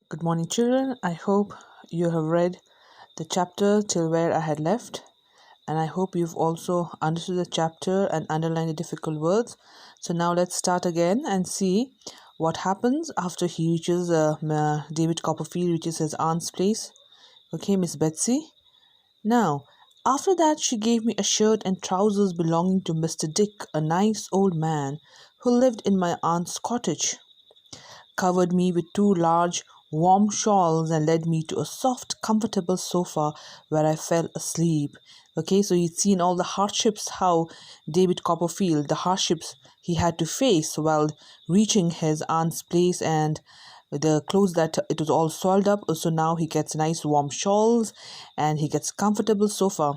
Good morning, children. I hope you have read the chapter till where I had left, and I hope you've also understood the chapter and underlined the difficult words. So now let's start again and see what happens after he reaches David Copperfield reaches his aunt's place. Okay, Miss Betsy. Now, after that, she gave me a shirt and trousers belonging to Mr. Dick, a nice old man who lived in my aunt's cottage, covered me with two large, warm shawls, and led me to a soft, comfortable sofa where I fell asleep. Okay, so he'd seen all the hardships, how David Copperfield, the hardships he had to face while reaching his aunt's place, and the clothes that it was all soiled up. So now he gets nice warm shawls and he gets comfortable sofa.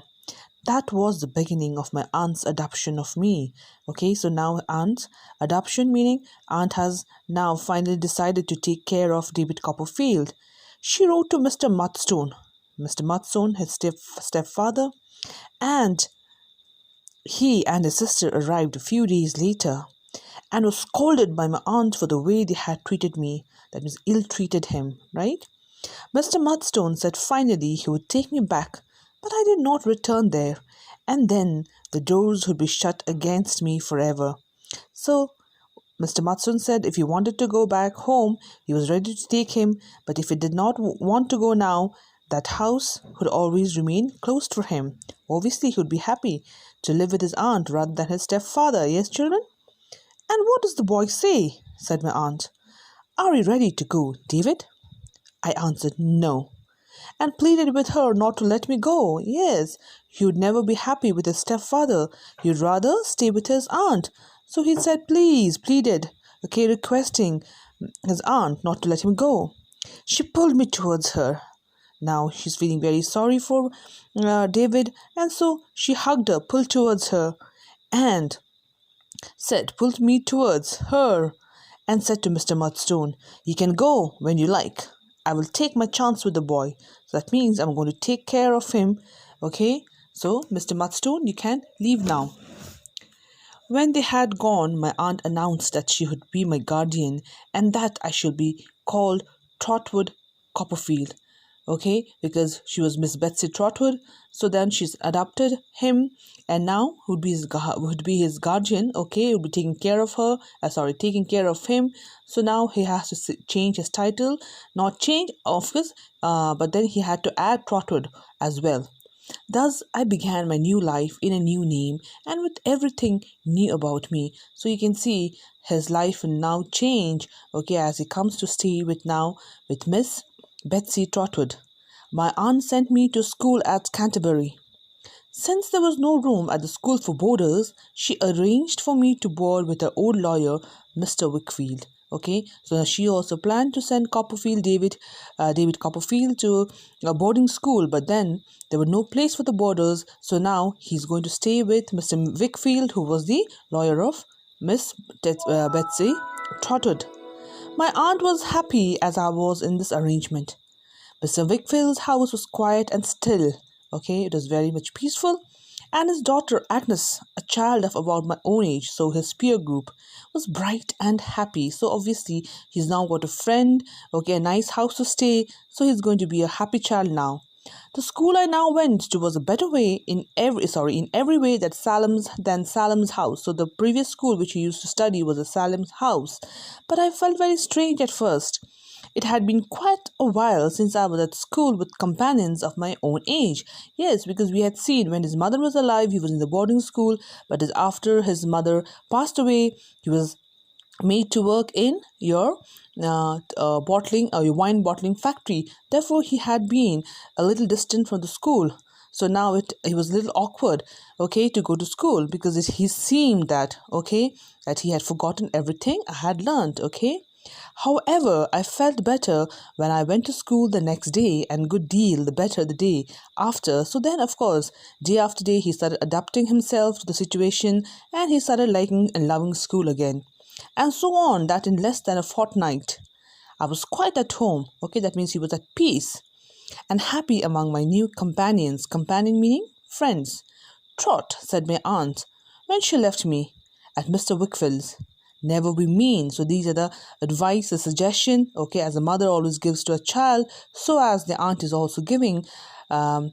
That was the beginning of my aunt's adoption of me. Okay, so now aunt adoption meaning aunt has now finally decided to take care of David Copperfield. She wrote to Mr. Mudstone. Mr. Mudstone, his stepfather, and he and his sister arrived a few days later and was scolded by my aunt for the way they had treated me, that means ill treated him, right? Mr. Mudstone said finally he would take me back, but I did not return there, and then the doors would be shut against me forever. So Mr. Mudstone said if he wanted to go back home, he was ready to take him, but if he did not want to go now, that house would always remain closed for him. Obviously, he would be happy to live with his aunt rather than his stepfather. Yes, children? And what does the boy say? Said my aunt. Are you ready to go, David? I answered no, and pleaded with her not to let me go. Yes, he would never be happy with his stepfather. He'd rather stay with his aunt. So he said, please, pleaded, okay, requesting his aunt not to let him go. She pulled me towards her. Now she's feeling very sorry for David, and so she hugged her, pulled towards her, and pulled me towards her, and said to Mr. Mudstone, you can go when you like. I will take my chance with the boy. So that means I'm going to take care of him. Okay? So, Mr. Mudstone, you can leave now. When they had gone, my aunt announced that she would be my guardian and that I should be called Trotwood Copperfield. Okay, because she was Miss Betsy Trotwood, so then she's adopted him, and now would be his guardian. Okay, would be taking care of her. Taking care of him. So now he has to change his title, not change, of course, but then he had to add Trotwood as well. Thus, I began my new life in a new name and with everything new about me. So you can see his life will now change, okay, as he comes to stay with Miss Betsy Trotwood. My aunt sent me to school at Canterbury. Since there was no room at the school for boarders, she arranged for me to board with her old lawyer, Mr. Wickfield. Okay, so she also planned to send David Copperfield to a boarding school, but then there was no place for the boarders, so now he's going to stay with Mr. Wickfield, who was the lawyer of Betsy Trotwood. My aunt was happy as I was in this arrangement. Mr. Wickfield's house was quiet and still. Okay, it was very much peaceful. And his daughter Agnes, a child of about my own age, so his peer group, was bright and happy. So obviously he's now got a friend, okay, a nice house to stay. So he's going to be a happy child now. The school I now went to was a better way in every way than Salem's house. So the previous school which he used to study was a Salem's house. But I felt very strange at first. It had been quite a while since I was at school with companions of my own age. Yes, because we had seen when his mother was alive, he was in the boarding school, but after his mother passed away, he was made to work in your bottling or your wine bottling factory. Therefore, he had been a little distant from the school. So now it was a little awkward, okay, to go to school because he seemed that, okay, that he had forgotten everything I had learned, okay. However, I felt better when I went to school the next day, and good deal the better the day after. So then, of course, day after day, he started adapting himself to the situation and he started liking and loving school again. And so on, that in less than a fortnight, I was quite at home. Okay, that means he was at peace and happy among my new companions. Companion meaning friends. Trot, said my aunt, when she left me at Mr. Wickfield's. never be mean. So these are the advice, the suggestion, okay, as a mother always gives to a child, so as the aunt is also giving um,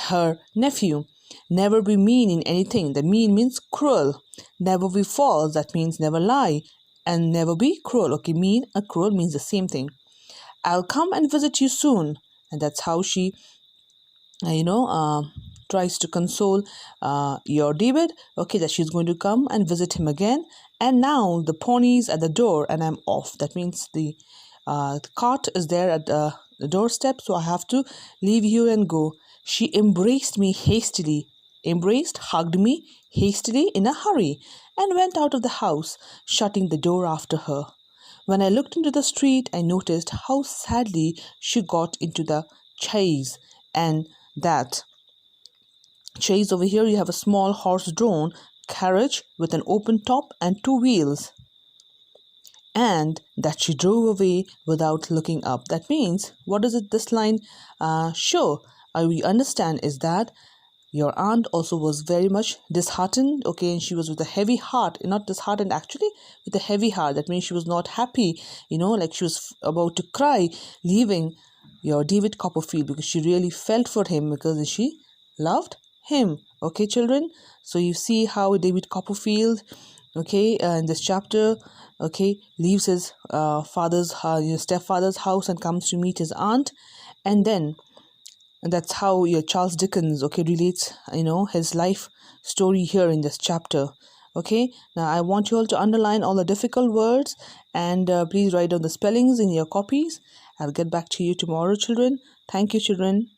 her nephew. Never be mean in anything. The mean means cruel. Never be false. That means never lie. And never be cruel. Okay, mean and cruel means the same thing. I'll come and visit you soon. And that's how she tries to console your David, okay, that she's going to come and visit him again. And now the pony's at the door and I'm off. That means the cart is there at the doorstep, so I have to leave you and go. She embraced me hastily, hugged me hastily in a hurry, and went out of the house, shutting the door after her. When I looked into the street, I noticed how sadly she got into the chaise, and that chaise over here you have a small horse-drawn carriage with an open top and two wheels, and that she drove away without looking up. That means, what does it this line show? We understand is that your aunt also was very much disheartened, okay, and she was with a heavy heart, not disheartened actually, with a heavy heart. That means she was not happy, like she was about to cry, leaving your David Copperfield, because she really felt for him, because she loved him. Okay, children, so you see how David Copperfield, okay, in this chapter, okay, leaves his stepfather's house and comes to meet his aunt, and then that's how your Charles Dickens, okay, relates, his life story here in this chapter. Okay, now I want you all to underline all the difficult words, and please write down the spellings in your copies. I'll get back to you tomorrow, children. Thank you, children.